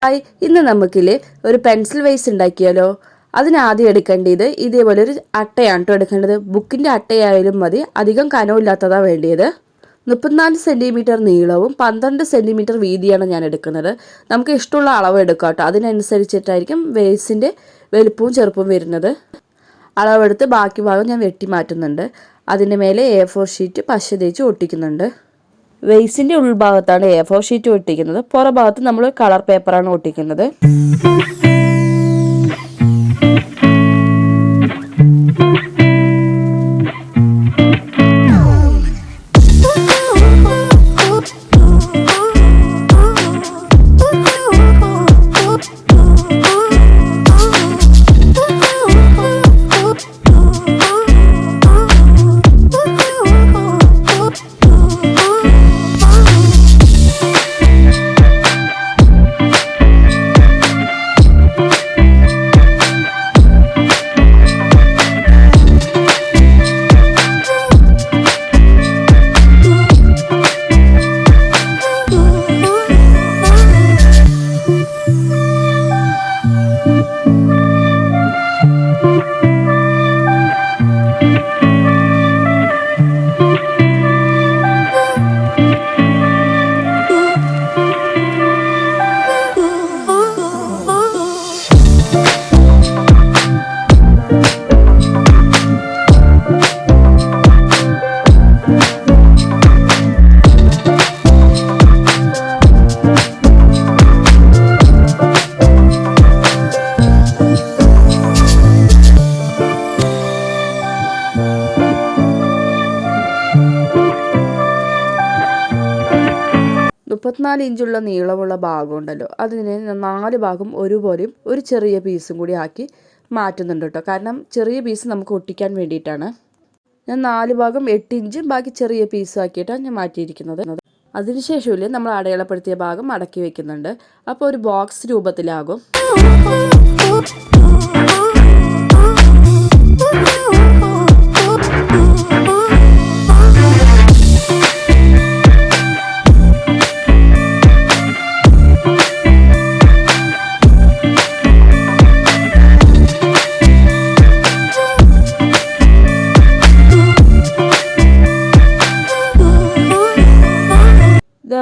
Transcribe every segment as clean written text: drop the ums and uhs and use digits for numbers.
Hi, ഇന്ന് നമുക്കില്ലേ ഒരു pencil vase ഉണ്ടാക്കിയാലോ. അതിനാദ്യം എടുക്കേണ്ടത് ഇതേപോലെ ഒരു അട്ടയാണ് കേട്ടോ എടുക്കേണ്ടത്. ബുക്കിൻ്റെ അട്ടയായാലും മതി, അധികം കനമില്ലാത്തതാണ് വേണ്ടിയത്. 34 സെൻറ്റിമീറ്റർ നീളവും 12 സെൻറ്റിമീറ്റർ വീതിയാണ് ഞാൻ എടുക്കുന്നത്. നമുക്ക് ഇഷ്ടമുള്ള അളവ് എടുക്കാം കേട്ടോ. അതിനനുസരിച്ചിട്ടായിരിക്കും വേസിൻ്റെ വലുപ്പവും ചെറുപ്പവും വരുന്നത്. അളവെടുത്ത് ബാക്കി ഭാഗം ഞാൻ വെട്ടി മാറ്റുന്നുണ്ട്. അതിൻ്റെ മേലെ A4 ഷീറ്റ് പശ തേച്ച് ഒട്ടിക്കുന്നുണ്ട്. വേസിൻ്റെ ഉൾഭാഗത്താണ് A4 ഷീറ്റ് ഒട്ടിക്കുന്നത്. പുറഭാഗത്ത് നമ്മൾ കളർ പേപ്പറാണ് ഒട്ടിക്കുന്നത്. മുപ്പത്തിനാല് ഇഞ്ചുള്ള നീളമുള്ള ഭാഗം ഉണ്ടല്ലോ, അതിനെ 4 ഭാഗം ഒരുപോലെയും ഒരു ചെറിയ പീസും കൂടി ആക്കി മാറ്റുന്നുണ്ട് കേട്ടോ. കാരണം ചെറിയ പീസ് നമുക്ക് ഒട്ടിക്കാൻ വേണ്ടിയിട്ടാണ്. ഞാൻ 4 ഭാഗം 8 ഇഞ്ചും ബാക്കി ചെറിയ പീസും ആക്കിയിട്ടാണ് ഞാൻ മാറ്റിയിരിക്കുന്നത്. അതിനുശേഷമില്ലേ നമ്മൾ അടയാളപ്പെടുത്തിയ ഭാഗം മടക്കി വെക്കുന്നുണ്ട്. അപ്പോൾ ഒരു ബോക്സ് രൂപത്തിലാകും.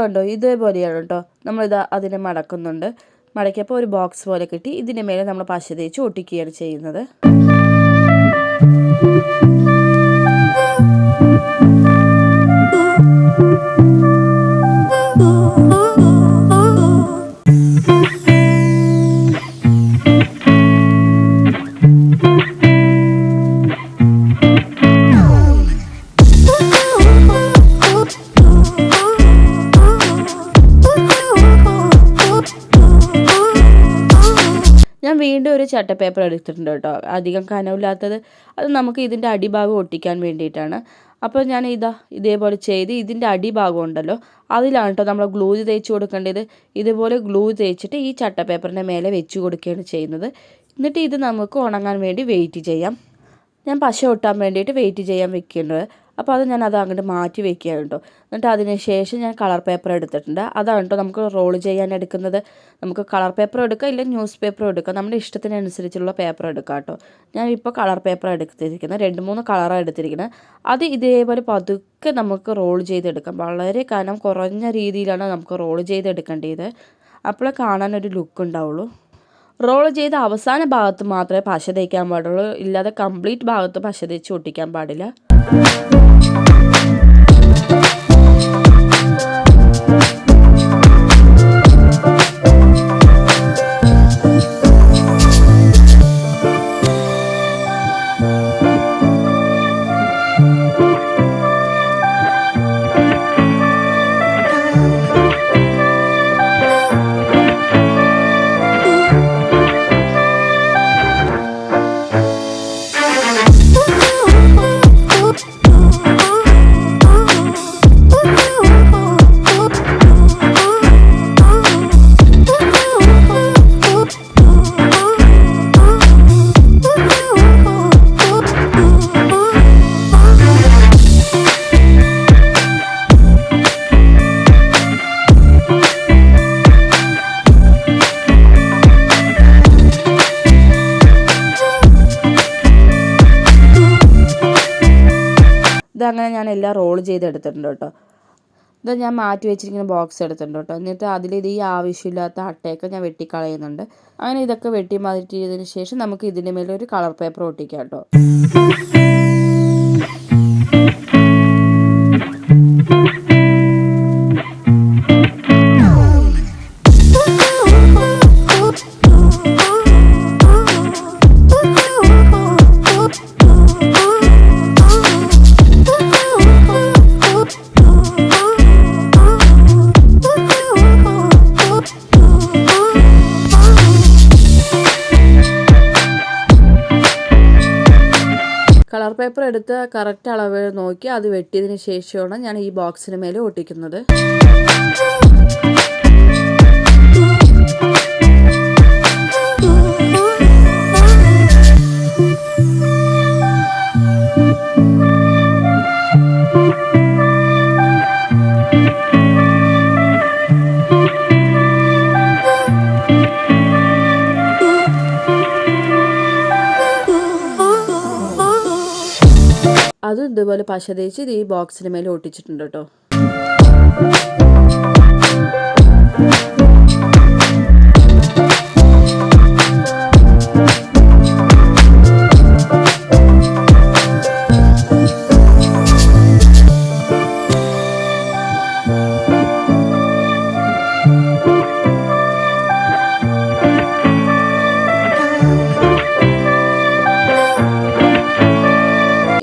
ഇതുണ്ടോ, ഇതേപോലെയാണ് കേട്ടോ. നമ്മളിത് അതിനെ മടക്കുന്നുണ്ട്. മടക്കിയപ്പോൾ ഒരു ബോക്സ് പോലെ കിട്ടി. ഇതിൻ്റെ മേലെ നമ്മൾ പശ തേച്ച് ഒട്ടിക്കുകയാണ് ചെയ്യുന്നത്. ഞാൻ വീണ്ടും ഒരു ചട്ട പേപ്പർ എടുത്തിട്ടുണ്ട് കേട്ടോ, അധികം കനമില്ലാത്തത്. അത് നമുക്ക് ഇതിൻ്റെ അടിഭാഗം ഒട്ടിക്കാൻ വേണ്ടിയിട്ടാണ്. അപ്പോൾ ഞാൻ ഇതേപോലെ ചെയ്ത് ഇതിൻ്റെ അടിഭാഗം ഉണ്ടല്ലോ, അതിലാണ് കേട്ടോ നമ്മൾ ഗ്ലൂ തേച്ച് കൊടുക്കേണ്ടത്. ഇതുപോലെ ഗ്ലൂ തേച്ചിട്ട് ഈ ചട്ട പേപ്പറിൻ്റെ മേലെ വെച്ച് കൊടുക്കുകയാണ് ചെയ്യുന്നത്. എന്നിട്ട് ഇത് നമുക്ക് ഉണങ്ങാൻ വേണ്ടി വെയിറ്റ് ചെയ്യാം. ഞാൻ പശ ഒട്ടാൻ വേണ്ടിയിട്ട് വെയിറ്റ് ചെയ്യാൻ വെക്കുന്നുണ്ട്. അപ്പോൾ അത് അങ്ങോട്ട് മാറ്റി വെക്കുകയാണ് കേട്ടോ. എന്നിട്ട് അതിന് ശേഷം ഞാൻ കളർ പേപ്പർ എടുത്തിട്ടുണ്ട്. അതാണ് കേട്ടോ നമുക്ക് റോൾ ചെയ്യാൻ എടുക്കുന്നത്. നമുക്ക് കളർ പേപ്പർ എടുക്കാം, ഇല്ലെങ്കിൽ ന്യൂസ് പേപ്പർ എടുക്കാം. നമ്മുടെ ഇഷ്ടത്തിനനുസരിച്ചുള്ള പേപ്പർ എടുക്കാം കേട്ടോ. ഞാൻ ഇപ്പോൾ കളർ പേപ്പർ എടുത്തിരിക്കുന്നത് 2-3 കളറാണ് എടുത്തിരിക്കുന്നത്. അത് ഇതേപോലെ പതുക്കെ നമുക്ക് റോൾ ചെയ്തെടുക്കാം. വളരെ കനം കുറഞ്ഞ രീതിയിലാണ് നമുക്ക് റോൾ ചെയ്തെടുക്കേണ്ടത്. അപ്പോഴേ കാണാനൊരു ലുക്ക് ഉണ്ടാവുള്ളൂ. റോൾ ചെയ്ത അവസാന ഭാഗത്ത് മാത്രമേ പശ തേക്കാൻ പാടുള്ളൂ, ഇല്ലാതെ കംപ്ലീറ്റ് ഭാഗത്ത് പശ തേച്ച് ഒട്ടിക്കാൻ പാടില്ല. ഞാൻ എല്ലാം റോൾ ചെയ്തെടുത്തിട്ടുണ്ട് കേട്ടോ. ഇത് ഞാൻ മാറ്റി വെച്ചിരിക്കുന്ന ബോക്സ് എടുത്തിട്ടുണ്ട് കേട്ടോ. എന്നിട്ട് അതിലിത് ഈ ആവശ്യമില്ലാത്ത അട്ടയൊക്കെ ഞാൻ വെട്ടിക്കളയുന്നുണ്ട്. അങ്ങനെ ഇതൊക്കെ വെട്ടി മാറ്റിയതിന് ശേഷം നമുക്ക് ഇതിൻ്റെ മേലെ ഒരു കളർ പേപ്പർ ഒട്ടിക്കാം കേട്ടോ. കളർ പേപ്പർ എടുത്ത് കറക്റ്റ് അളവ് നോക്കി അത് വെട്ടിയതിന് ശേഷമാണ് ഞാൻ ഈ ബോക്സിന് മേലെ ഒട്ടിക്കുന്നത്. അതും ഇതുപോലെ പശ തേച്ച് ഈ ബോക്സിന് മേലെ ഒട്ടിച്ചിട്ടുണ്ട് കേട്ടോ.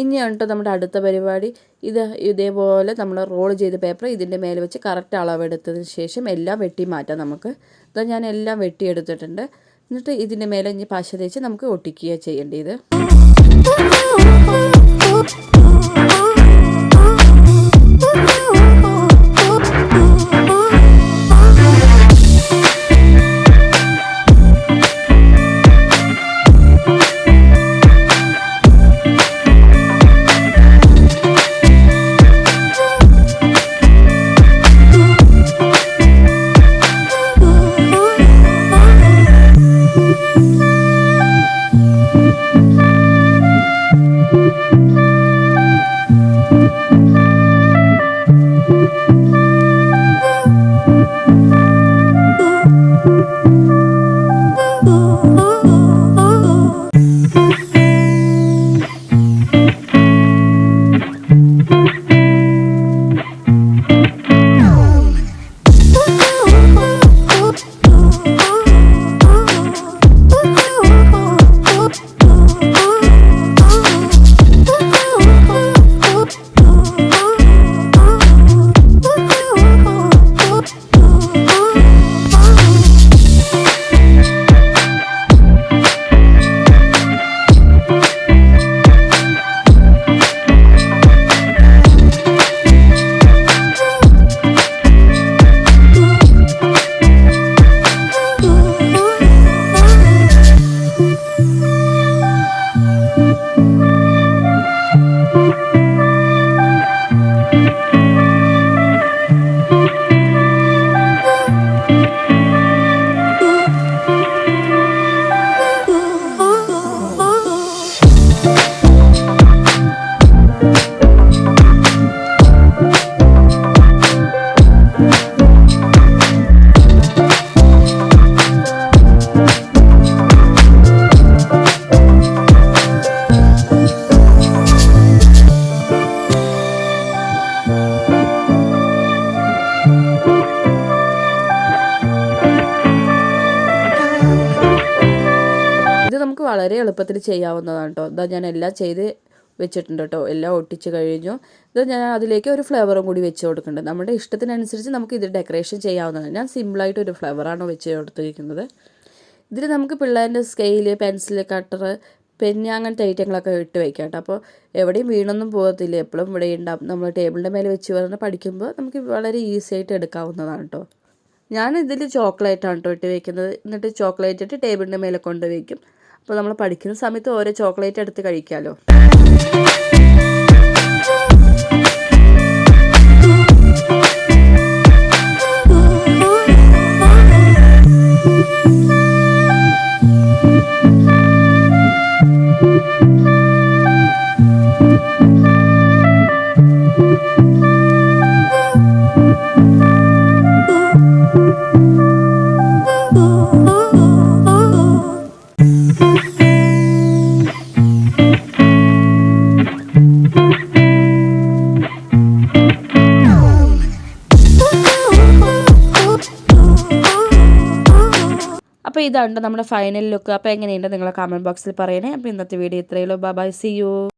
ഇനിയാണ് കേട്ടോ നമ്മുടെ അടുത്ത പരിപാടി. ഇതേപോലെ നമ്മൾ റോൾ ചെയ്ത പേപ്പർ ഇതിൻ്റെ മേലെ വെച്ച് കറക്റ്റ് അളവെടുത്തതിന് ശേഷം എല്ലാം വെട്ടി മാറ്റാം നമുക്ക്. ഇതാ ഞാൻ എല്ലാം വെട്ടിയെടുത്തിട്ടുണ്ട്. എന്നിട്ട് ഇതിൻ്റെ മേലെ ഇനി പശ തേച്ച് നമുക്ക് ഒട്ടിക്കുക ചെയ്യേണ്ടത്. നമുക്ക് വളരെ എളുപ്പത്തിൽ ചെയ്യാവുന്നതാണ് കേട്ടോ. ഇതാ ഞാൻ എല്ലാം ചെയ്ത് വെച്ചിട്ടുണ്ട് കേട്ടോ. എല്ലാം ഒട്ടിച്ച് കഴിഞ്ഞു. ഇത് ഞാൻ അതിലേക്ക് ഒരു ഫ്ലവറും കൂടി വെച്ച് കൊടുക്കുന്നുണ്ട്. നമ്മുടെ ഇഷ്ടത്തിനനുസരിച്ച് നമുക്ക് ഇത് ഡെക്കറേഷൻ ചെയ്യാവുന്നതാണ്. ഞാൻ സിമ്പിളായിട്ട് ഒരു ഫ്ലവറാണ് വെച്ച് കൊടുത്തിരിക്കുന്നത്. ഇതിൽ നമുക്ക് പിള്ളേരുടെ സ്കെയില്, പെൻസിൽ, കട്ടർ, പെന്ന് അങ്ങനത്തെ ഐറ്റങ്ങളൊക്കെ ഇട്ട് വയ്ക്കാം കേട്ടോ. അപ്പോൾ എവിടെയും വീണൊന്നും പോകത്തില്ല, എപ്പോഴും ഇവിടെ ഉണ്ടാവും. നമ്മൾ ടേബിളിൻ്റെ മേലെ വെച്ച് പറഞ്ഞ് പഠിക്കുമ്പോൾ നമുക്ക് വളരെ ഈസി ആയിട്ട് എടുക്കാവുന്നതാണ് കേട്ടോ. ഞാൻ ഇതിൽ ചോക്ലേറ്റാണ് കേട്ടോ ഇട്ട് വയ്ക്കുന്നത്. എന്നിട്ട് ചോക്ലേറ്റ് ഇട്ട് ടേബിളിൻ്റെ മേലെ കൊണ്ട് വയ്ക്കും. അപ്പോൾ നമ്മൾ പഠിക്കുന്ന സമയത്ത് ഓരോ ചോക്ലേറ്റ് എടുത്ത് കഴിക്കാമല്ലോ. അപ്പോൾ ഇതാണ് നമ്മുടെ ഫൈനൽ ലുക്ക്. അപ്പോൾ എങ്ങനെയുണ്ട് നിങ്ങൾ കമൻറ്റ് ബോക്സിൽ പറയണേ. അപ്പോൾ ഇന്നത്തെ വീഡിയോ ഇത്രയേ ഉള്ളൂ. Bye, see U.